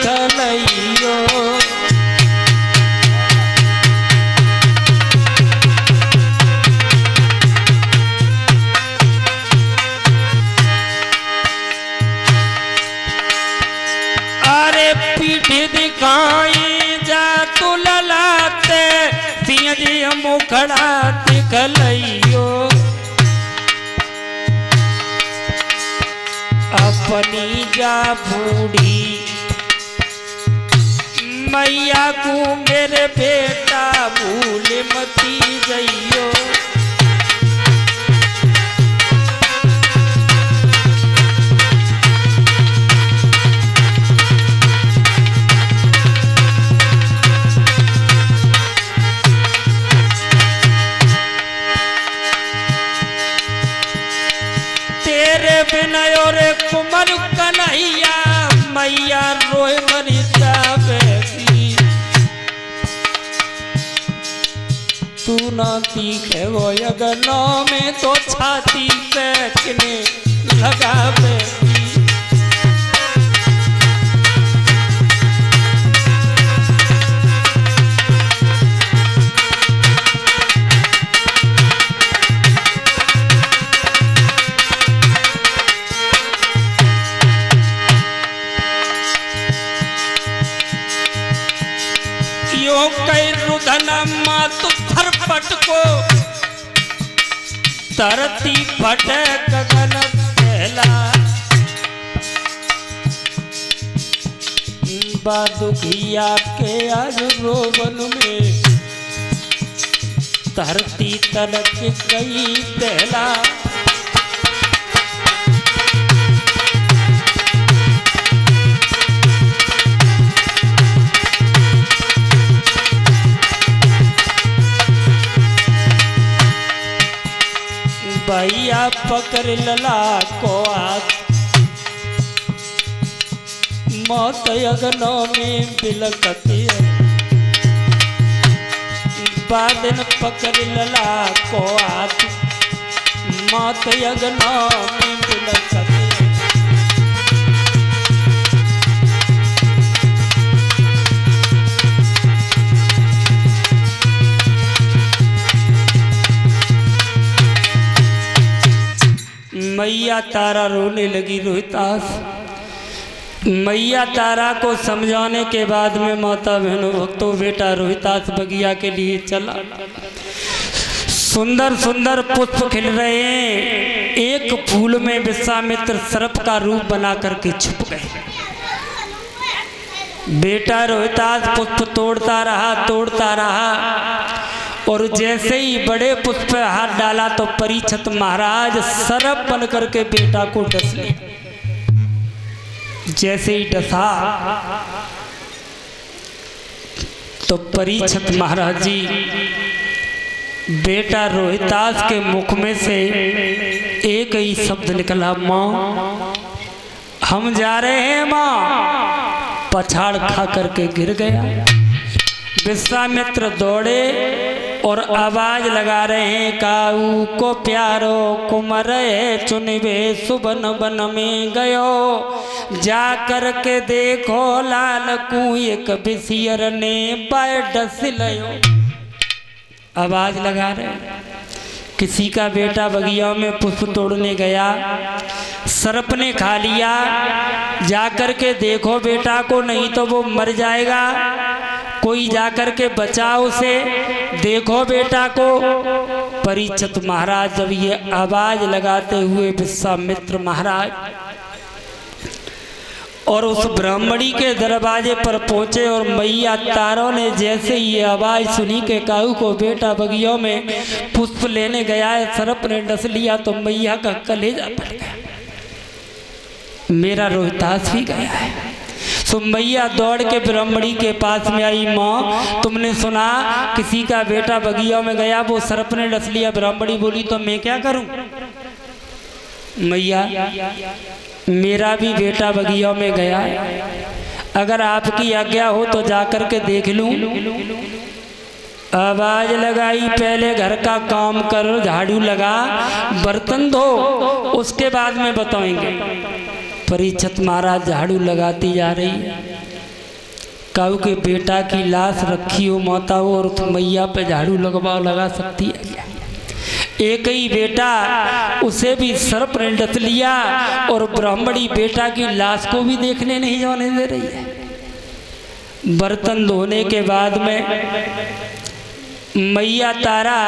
खलैयो। अरे पीठ दिखाई जा तू ललाते सिंह जी मुखड़ा दिखलैयो। अपनी जा बूढ़ी मैया को मेरे बेटा भूल मती जइयो। तेरे बिना और कुमर कन्हैया मैया रोए मरी जावेगी। तू ना तीखे वो यगनो में तो छाती पे किने लगावेगी। कई रुदन मात फरफट को धरती फटे गगन फैला। बादुखिया के आज रोवन में धरती तलक गई दहला। भैया पकड़ लला को आग मौत यगनों में बिलकती। बादन पकड़ लला को आग मौत यगनों में बिलकती। मैया तारा रोने लगी। रोहितास मैया तारा को समझाने के बाद में माता बहनों भक्तों बेटा रोहितास बगिया के लिए चला। सुंदर सुंदर पुष्प खिल रहे हैं। एक फूल में विश्वामित्र सर्प का रूप बना करके छुप गए। बेटा रोहितास पुष्प तोड़ता रहा और जैसे ही बड़े पुष्प पे हाथ डाला तो परीक्षित महाराज सर्प बन करके बेटा को डस लिया। जैसे ही डसा तो परीक्षित महाराज जी बेटा रोहितास के मुख में से एक ही शब्द निकला, माँ हम जा रहे हैं माँ। पछाड़ खा करके गिर गया। विश्वामित्र दौड़े और आवाज लगा रहे हैं, काऊ को प्यारो कुमर चुनबे सुबन बन में गयो। जा कर के देखो लाल को एक बिसियर ने पाए डस लयो। आवाज लगा रहे हैं। किसी का बेटा बगिया में पुष्प तोड़ने गया, सर्प ने खा लिया। जाकर के देखो बेटा को, नहीं तो वो मर जाएगा। कोई जाकर के बचाओ उसे, देखो बेटा को। परीक्षित महाराज जब ये आवाज लगाते हुए विश्वामित्र महाराज और उस ब्राह्मणी के दरवाजे पर पहुंचे और मैया तारों ने जैसे ये आवाज सुनी के काऊ को बेटा बगियों में पुष्प लेने गया है, सर्प ने डस लिया, तो मैया का कलेजा फट गया। मेरा रोहितास भी गया है। तो मैया दौड़ के ब्राह्मणी के पास में आई, माँ तुमने सुना किसी का बेटा बगिया में गया, वो सर्प ने डस लिया। ब्राह्मणी बोली तो मैं क्या करूं? मैया मेरा भी बेटा बगिया में गया है, अगर आपकी आज्ञा हो तो जाकर के देख लूं। आवाज लगाई, पहले घर का काम कर, झाड़ू लगा, बर्तन धो, उसके बाद में बताएंगे। परीक्षित महाराज झाड़ू लगाती जा रही है। काऊ के बेटा की लाश रखी हो माता हो और तुम मैया पे झाड़ू लगवाओ, लगा सकती है क्या? एक ही बेटा, उसे भी सर्प ने डस लिया और ब्राह्मणी बेटा की लाश को भी देखने नहीं जाने दे रही है। बर्तन धोने के बाद में मैया तारा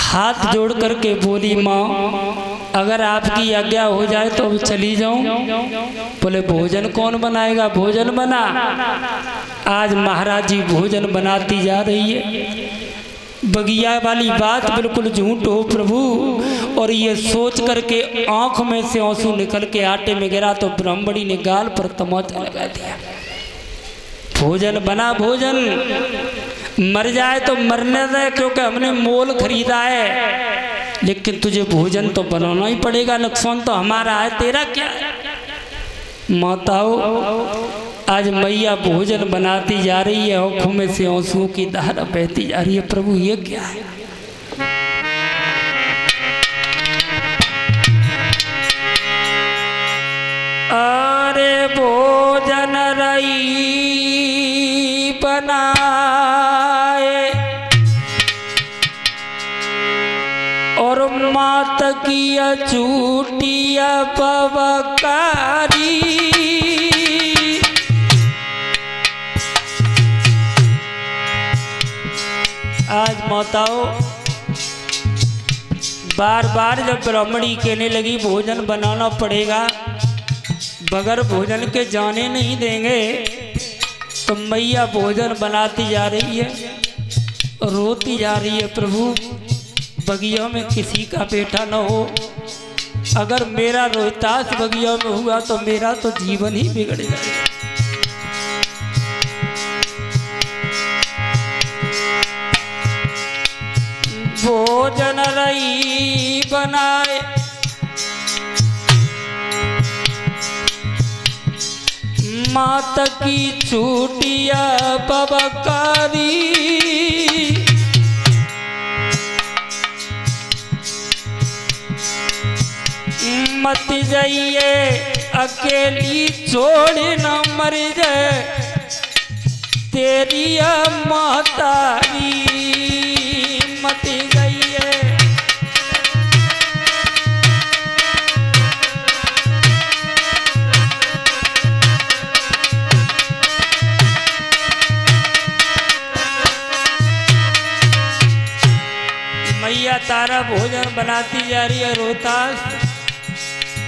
हाथ जोड़ करके बोली, माँ अगर आपकी आज्ञा हो जाए तो अब चली जाऊं। बोले भोजन कौन बनाएगा? भोजन बना। आज महाराज जी भोजन बनाती जा रही है। बगिया वाली बात बिल्कुल झूठ हो प्रभु, और ये सोच करके आंख में से आंसू निकल के आटे में गिरा तो ब्राह्मणी ने गाल पर तमाचा लगा दिया। भोजन बना, भोजन मर जाए तो मरने दे, क्योंकि हमने मोल खरीदा है, लेकिन तुझे भोजन तो बनाना ही पड़ेगा, नुकसान तो हमारा है, तेरा क्या है? माताओं, आज मैया भोजन बनाती जा रही है, आंखों में से आंसुओं की धारा बहती जा रही है। प्रभु ये क्या है? अरे भोजन रही बनाए और मात की चूटिया पवकारी, आज माताओं बार बार जब ब्राह्मणी कहने लगी भोजन बनाना पड़ेगा, बगैर भोजन के जाने नहीं देंगे, तो मैया भोजन बनाती जा रही है, रोती जा रही है। प्रभु बगिया में किसी का बेटा न हो, अगर मेरा रोहतास बगिया में हुआ तो मेरा तो जीवन ही बिगड़ जाएगा। भोजन रही बनाए मात की चूटिया बबकारी, मत जाइए अकेली छोड़ न मर जाए तेरी महतारी, मत जाइए। मैया तारा भोजन बनाती जा रही है। रोहतास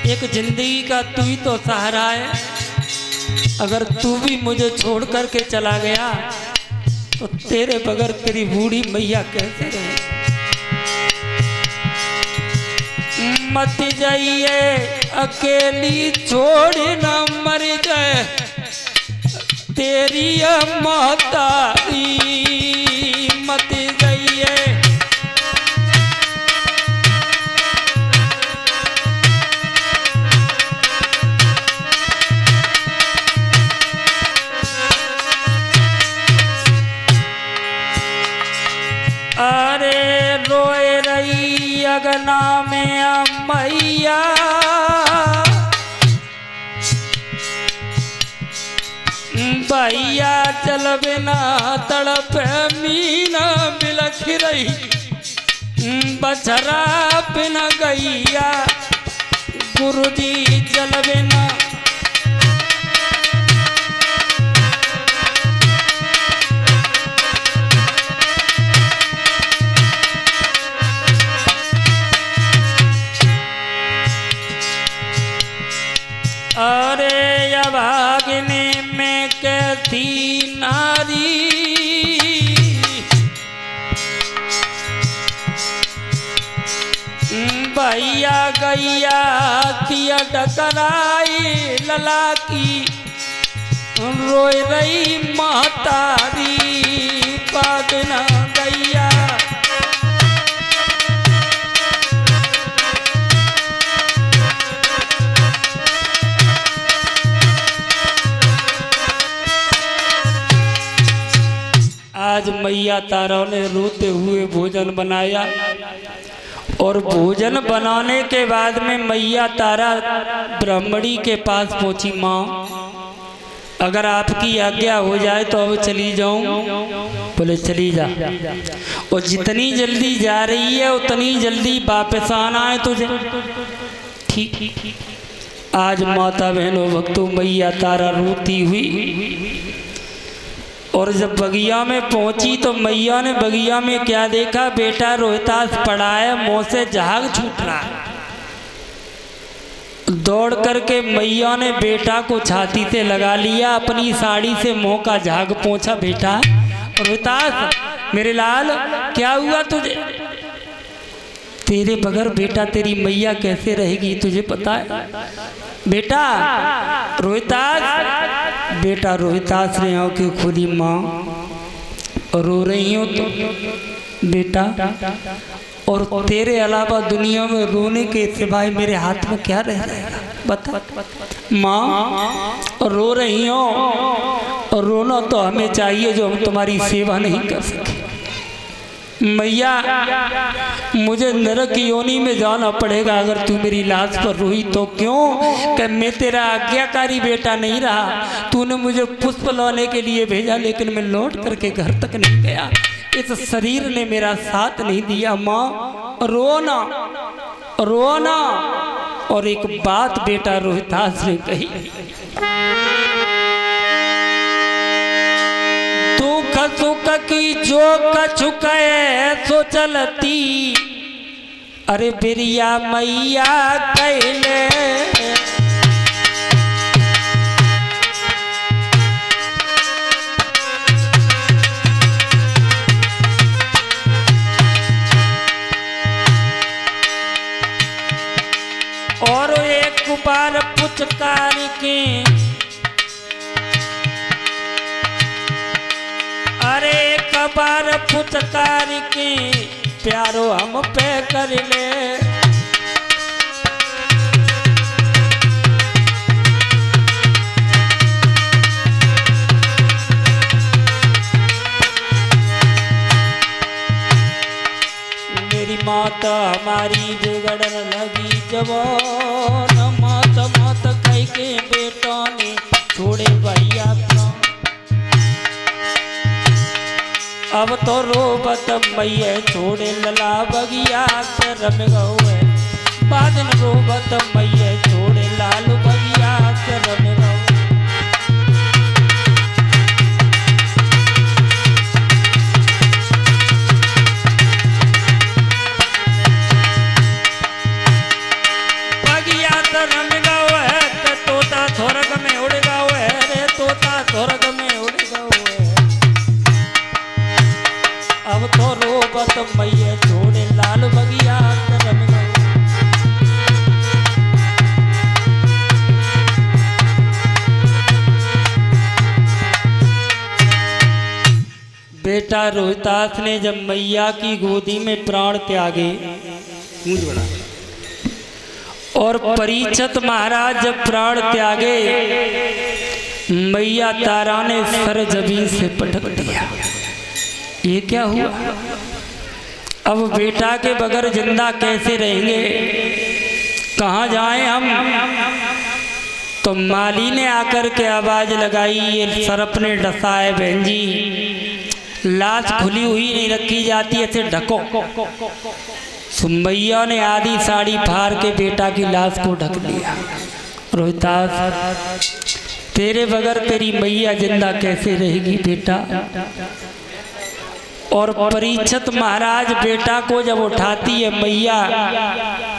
एक जिंदगी का तू ही तो सहारा है, अगर तू भी मुझे छोड़ करके चला गया तो तेरे बगैर तेरी बूढ़ी मैया कैसे रहे? मत जाइए अकेली छोड़ न मर जाए तेरी महतारी, मत जाइए। अरे रोए रही अगना में मैया, भैया चल बिना तड़प मीना बिलख रही, बछरा बिना गैया गुरुजी चल बिना। अरे अभागिनी में कैसी नारी, भैया गैया थिया डकराई लला की, रोए रही महतारी पागना गैया। आज मैया तारा ने रोते हुए भोजन बनाया, और भोजन बनाने के बाद में मैया तारा ब्राह्मणी के पास पहुंची। माँ अगर आपकी आज्ञा हो जाए तो अब चली जाऊं। बोले चली जा, और जितनी जल्दी जा रही है उतनी जल्दी वापस आना है तुझे। ठीक। आज माता बहनों भक्तों मैया तारा रोती हुई, और जब बगिया में पहुंची तो मैया ने बगिया में क्या देखा, बेटा रोहितास पड़ा है, मुंह से झाग छूट रहा है। दौड़ करके मैया ने बेटा को छाती से लगा लिया, अपनी साड़ी से मुंह का झाग पोंछा। बेटा रोहितास मेरे लाल क्या हुआ तुझे? तेरे बगैर बेटा तेरी मैया कैसे रहेगी तुझे पता है? बेटा रोहितास, बेटा रोहितास ने आंखें खोली। माँ रो रही हो तो? बेटा और तेरे अलावा दुनिया में रोने के सिवाय मेरे हाथ में क्या रह जाएगा बता? माँ रो रही हो, और रोना तो हमें चाहिए जो हम तुम्हारी सेवा नहीं कर सके। मैया मुझे नरक की योनि में जाना पड़ेगा अगर तू मेरी लाश पर रोई तो। क्यों कि मैं तेरा आज्ञाकारी बेटा नहीं रहा। तूने मुझे पुष्प लाने के लिए भेजा, लेकिन मैं लौट करके घर तक नहीं गया। इस शरीर ने मेरा साथ नहीं दिया। माँ रोना रोना। और एक बात बेटा रोहितास ने कही, दुख सुख की जो कछु कहे सो चलती, अरे बिरिया मैया कहले। और एक बार पुचकार के, अरे एक बार पुचकार के प्यारो हम पे कर ले। मेरी माता हमारी बिगड़न लगी जवान, माता माता कह के बेटा ने छोड़े भैया प्राण। अब तो रोबत मैया छोड़े लला बगिया से रम गए। बादन रोबत मैया छोड़े लाल बगिया से रम गए। बगिया से रम गए तो तोता स्वर्ग में उड़ गए रे, तोता स्वर्ग में उड़ गए। अब तो रोबत मैया छोड़े लाल बगिया रम गए। बेटा रोहितास ने जब मैया की गोदी में प्राण त्यागे और परीक्षित महाराज जब प्राण त्यागे, मैया तारा ने सर जमीन से पटक दिया। ये क्या हुआ? अब बेटा के बगैर जिंदा कैसे रहेंगे, कहाँ जाएं हम? तो माली ने आकर के आवाज लगाई, ये सर्प ने डसा है बहन जी, लाश खुली हुई नहीं रखी जाती, ऐसे ढको। सुमैया ने आधी साड़ी फाड़ के बेटा की लाश को ढक दिया। रोहितास तेरे बगैर तेरी मैया जिंदा कैसे रहेगी बेटा? और परीक्षित महाराज बेटा को जब उठाती है मैया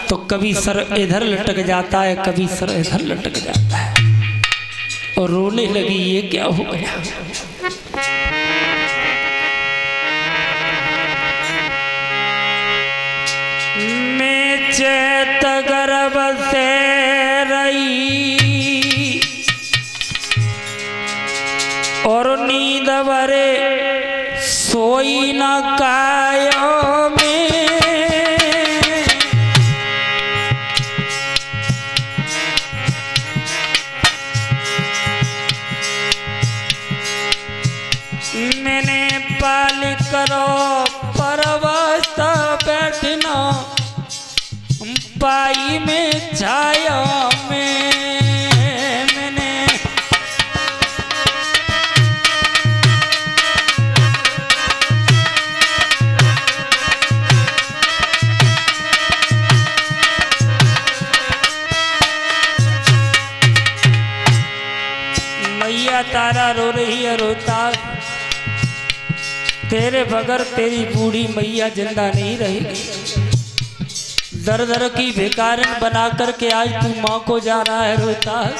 तो कभी सर इधर लटक जाता है, कभी सर इधर लटक जाता है, और रोने लगी। ये क्या हो गया? मैं चैत गर्भ से रही और नींद भरे सोई न काया में, मैंने पाल करो परवश बैठना पाई में छाया में। मैंने मैया तारा रो रही है रोहतास, तेरे बगैर तेरी बूढ़ी मैया जिंदा नहीं रहेगी। दर दर की भिखारिन बना करके आज तू माँ को जा रहा है रोहतास।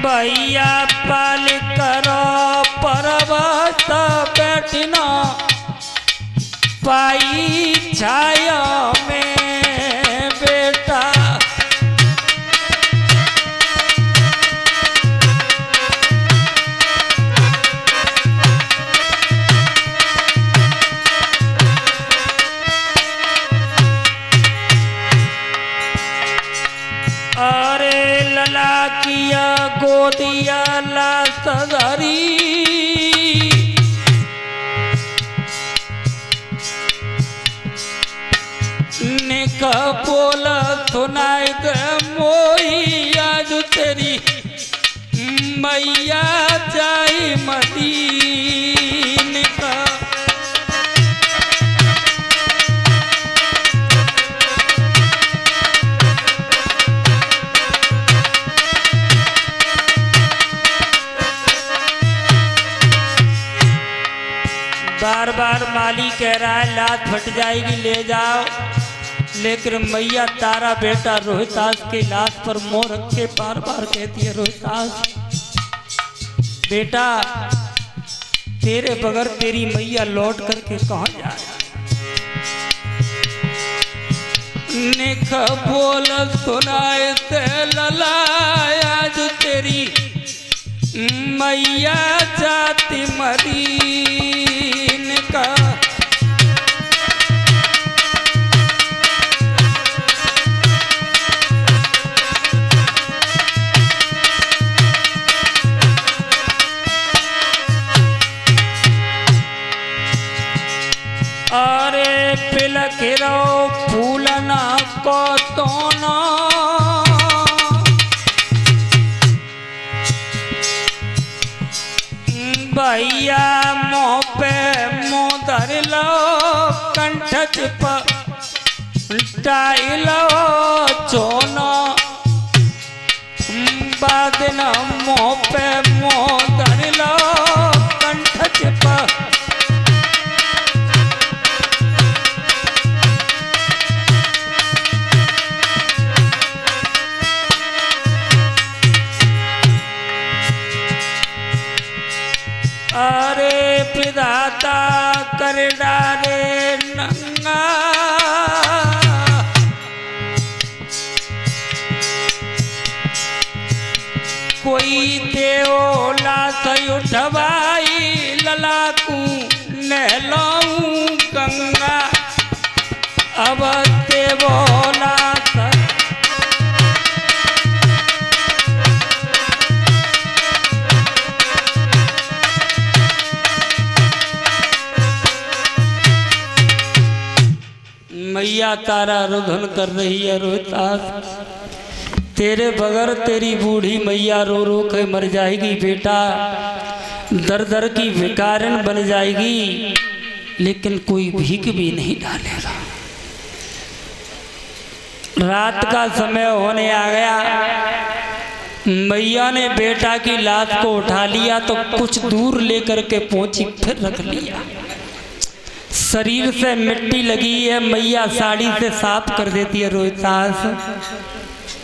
भैया पाल करो पर्वत बैठना पाई छाया में बेटा। अरे लला किया गोदिया ला सदरी, निका बोला सुनाए दे मोई आज तेरी मैया जाई मदीने का। बार बार माली कह रहा है लात फट जाएगी ले जाओ, लेकिन मैया तारा बेटा रोहतास के लाश पर मोह रख के बार बार कहती है रोहतास बेटा तेरे बगैर तेरी मैया लौट करके कहाँ जाए। निख बोल सुनाए ते लला आज तेरी मैया जाती मदीने का। अरे पिलक रो फूलना को तो ना भैया मोह पे मोह धर लो कंठ चिप डाइलो चोनो बादन मोह पे मोह धर लो कंठ चिप। अरे विधाता कर डारे नंगा कोई देवला से उठवाई ललाकू नहलाऊं गंगा। अब देवला मैया तारा रुधन कर रही है रोहतास, तेरे बगैर तेरी बूढ़ी मैया रो रो के मर जाएगी बेटा, दर दर की भिखारिन बन जाएगी, लेकिन कोई भीख भी नहीं डालेगा। रात का समय होने आ गया, मैया ने बेटा की लाश को उठा लिया तो कुछ दूर लेकर के पहुंची फिर रख लिया। शरीर से मिट्टी लगी है, मैया साड़ी से साफ कर देती है रोहतास,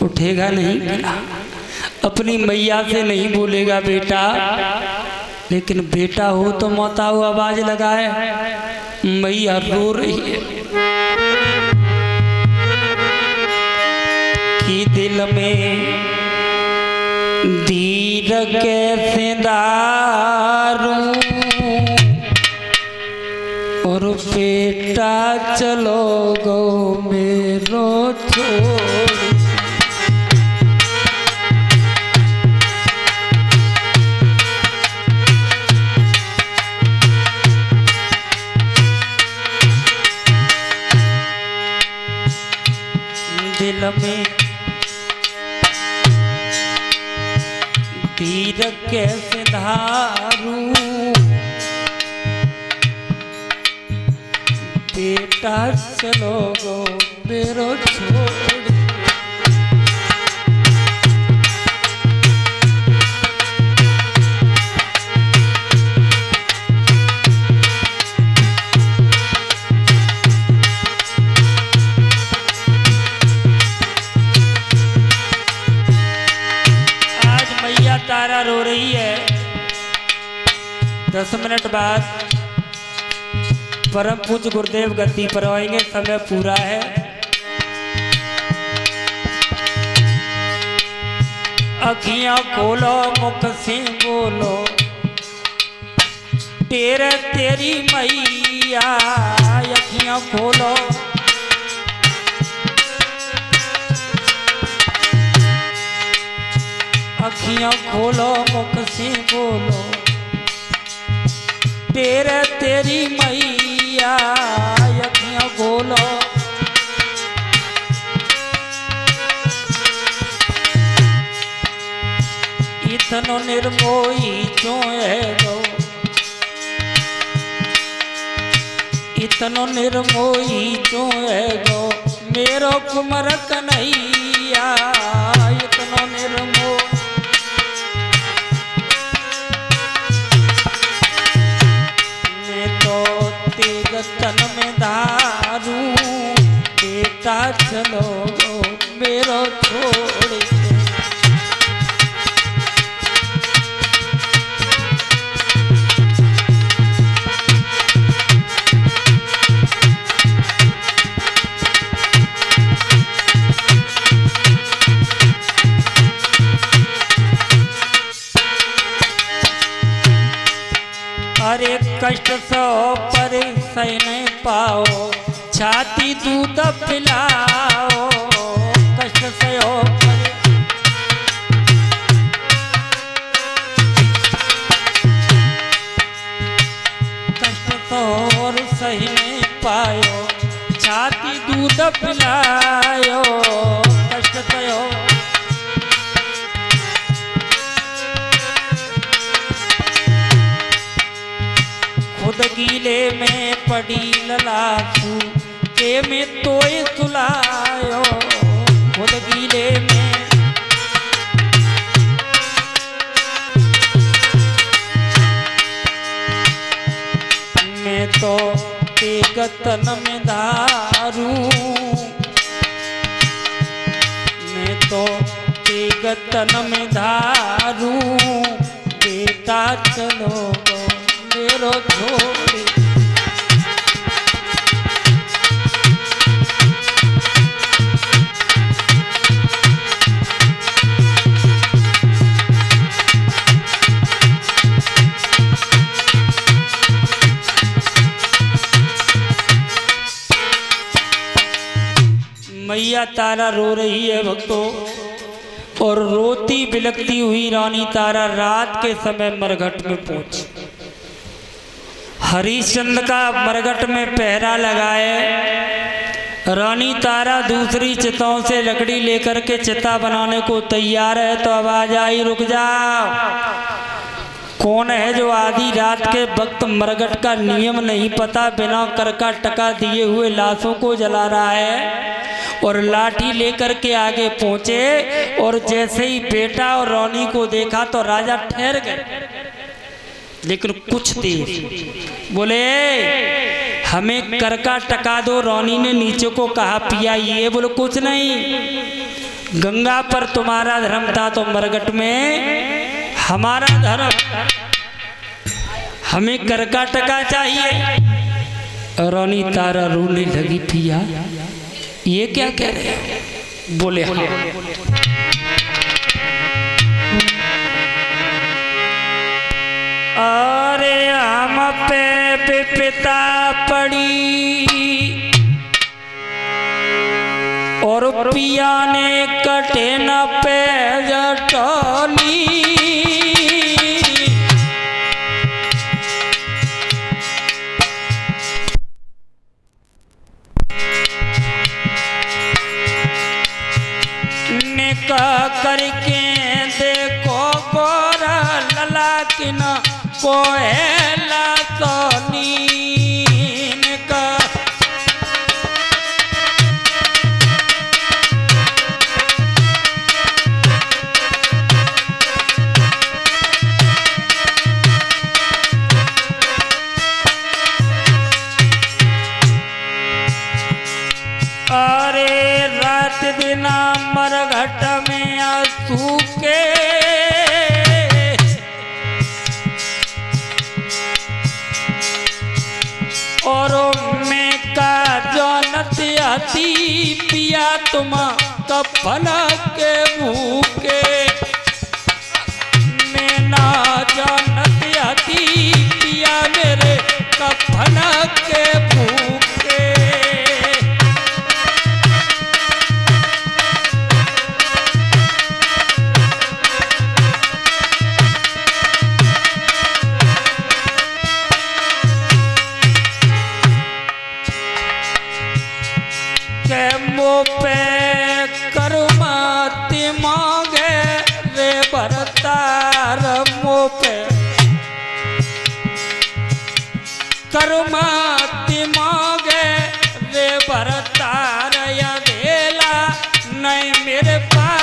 उठेगा नहीं क्या? अपनी मैया से नहीं बोलेगा बेटा, लेकिन बेटा हो तो मौताऊ आवाज लगाए। मैया रो रही है कि दिल में धीर कैसे दारू और बेटा चलो गो मेरो छोड़। दिल में धीर कैसे धारू बेटा चलो गो मेरो छोड़। तारा रो रही है। 10 मिनट बाद परम पूज्य गुरुदेव गद्दी पर आएंगे, समय पूरा है। अखियां खोलो मुख से बोलो तेरे तेरी मैया, अखियां खोलो अखियां खोलो मुख से बोलो तेरे तेरी मैया, अखियां खोलो इतनो निर्मोही क्यों है गो, इतनो निर्मोही क्यों है गो मेरो कुमर कन्हैया, इतनो निर्मोह मैं तो तेग तन में धारू बेटा चलो मेरो छोड़ अरे कष्ट सो पर सहने पाओ छाती दूध पिलाओ, कष्ट सो पर कष्ट सो और सहने पायो छाती दूध पिलायो, कष्ट सो खुद गीले में पड़ी ललासू के में तोय सुलायो, खुद गीले में मैं तो तेग तन में धारू, मैं तो तेग तन में धारू बेटा चलो मेरो छोड़े मैया तारा रो रही है भक्तों, और रोती बिलकती हुई रानी तारा रात के समय मरघट में पहुंची। हरिश्चंद्र का मरघट में पहरा लगाए, रानी तारा दूसरी चिताओं से लकड़ी लेकर के चिता बनाने को तैयार है, तो आवाज आई रुक जाओ। कौन है जो आधी रात के वक्त मरघट का नियम नहीं पता, बिना करका टका दिए हुए लाशों को जला रहा है, और लाठी लेकर के आगे पहुंचे, और जैसे ही बेटा और रानी को देखा तो राजा ठहर गए। लेकिन कुछ देर बोले हमें करका टका दो, रानी ने नीचे को कहा पिया ये, बोले कुछ नहीं, गंगा पर तुम्हारा धर्म था तो मरघट में हमारा धर्म, हमें करका टका चाहिए। रानी तारा रोने लगी, पिया ये क्या कह रहे हो? बोले हाँ। अरे हम पे विपदा पड़ी और पिया ने कटे न पे जटोली, निकाह करके देखो गोरा लला किन कोयला तो नीन का। अरे रात दिन मरघट में आंसू के पिया तुम कफन के भूखे मैं ना जानती आती पिया मेरे कफन के भूखे पे कर्माति मांगे रे भरतार मो पे कर्माति मांगे रे भरतार या वेला नहीं मेरे पास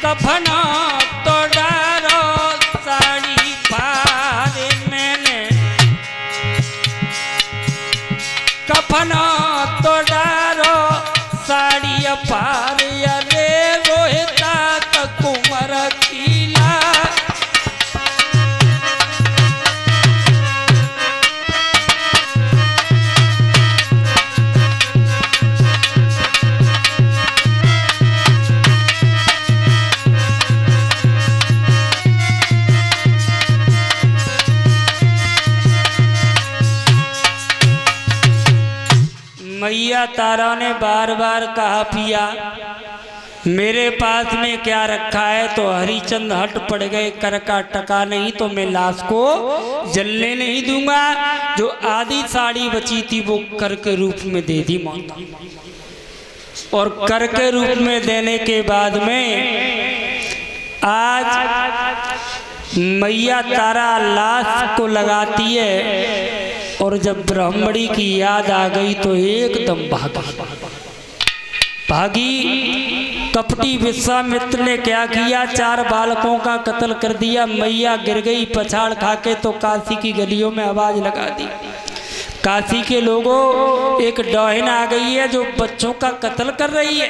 कफना तो डारो साड़ी पार मैंने कफना तो डारो साड़ी पार रे रोहिता कुमार किला मैया तारा ने बार बार कहा पिया मेरे पास में क्या रखा है तो हरिचंद हट पड़ गए कर का टका नहीं तो मैं लाश को जलने नहीं दूंगा जो आधी साड़ी बची थी वो कर के रूप में दे दी माता और कर के रूप में देने के बाद में आज मैया तारा लाश को लगाती है और जब ब्राह्मणी की याद आ गई तो एकदम भागी कपटी विश्वामित्र ने क्या किया 4 बालकों का कत्ल कर दिया मैया गिर गई पछाड़ खाके तो काशी की गलियों में आवाज लगा दी काशी के लोगों एक डॉहिन आ गई है जो बच्चों का कत्ल कर रही है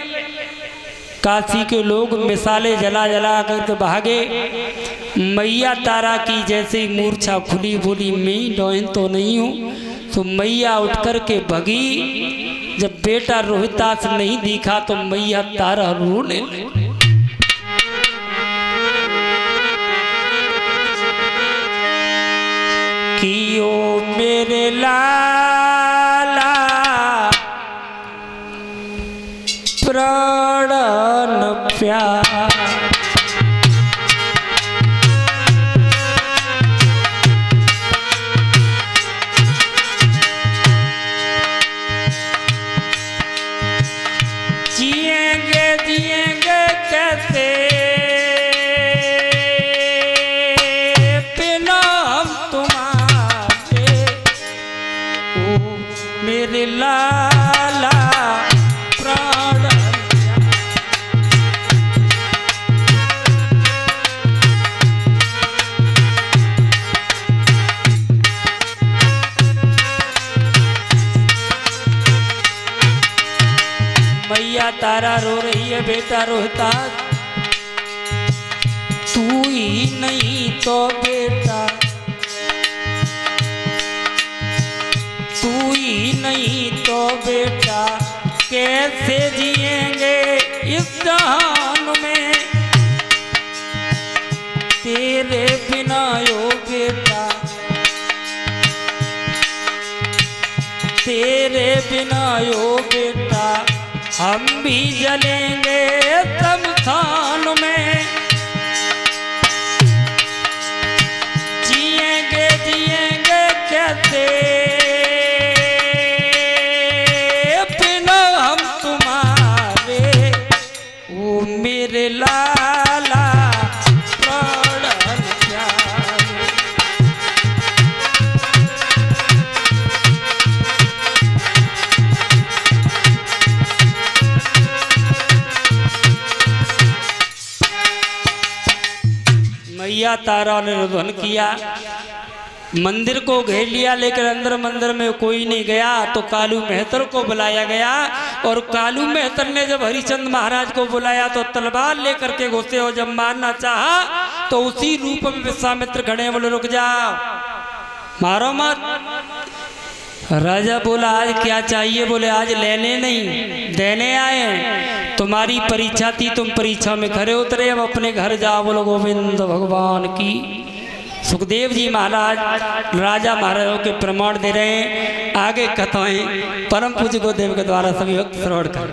काशी के लोग मिसाले जला जला कर भागे मैया तारा की जैसे ही मूर्छा खुली बोली मैं डॉइन तो नहीं हूँ तो मैया उठ कर के भगी जब बेटा रोहितास नहीं दिखा तो मैया तारा रोने कि ओ मेरे लाला प्राण प्यार जिएंगे कैसे बिना हम तुम्हारे ओ मेरे लाला प्राण मैया तारा रो रही है बेटा रोहिता तू ही नहीं तो बेटा तू ही नहीं तो बेटा कैसे जिएंगे इस जहान में तेरे बिना यो बेटा तेरे बिना यो बेटा हम भी जलेंगे शमशान में जिएंगे जिएंगे कैसे बिना हम तुम्हारे ओ मेरे लाला प्राण प्यारे मैया तारा ने रुदन किया मंदिर को घेर लिया, लेकिन अंदर मंदिर में कोई नहीं गया। तो कालू मेहतर को बुलाया गया और कालू मेहतर ने जब हरिचंद महाराज को बुलाया तो तलवार लेकर के घुसे और जब मारना चाहा तो उसी रूप में विश्वामित्र खड़े, बोले रुक जाओ, मारो मत। राजा बोला आज क्या चाहिए? बोले आज लेने नहीं देने आए, तुम्हारी परीक्षा थी, तुम परीक्षा में खरे उतरे, अब अपने घर जाओ। बोलो गोविंद भगवान की। सुखदेव जी महाराज राजा महाराजों के प्रमाण दे रहे हैं। आगे कथाएं परम पूज्य गुरुदेव के द्वारा सभी वक्त श्रवण कर।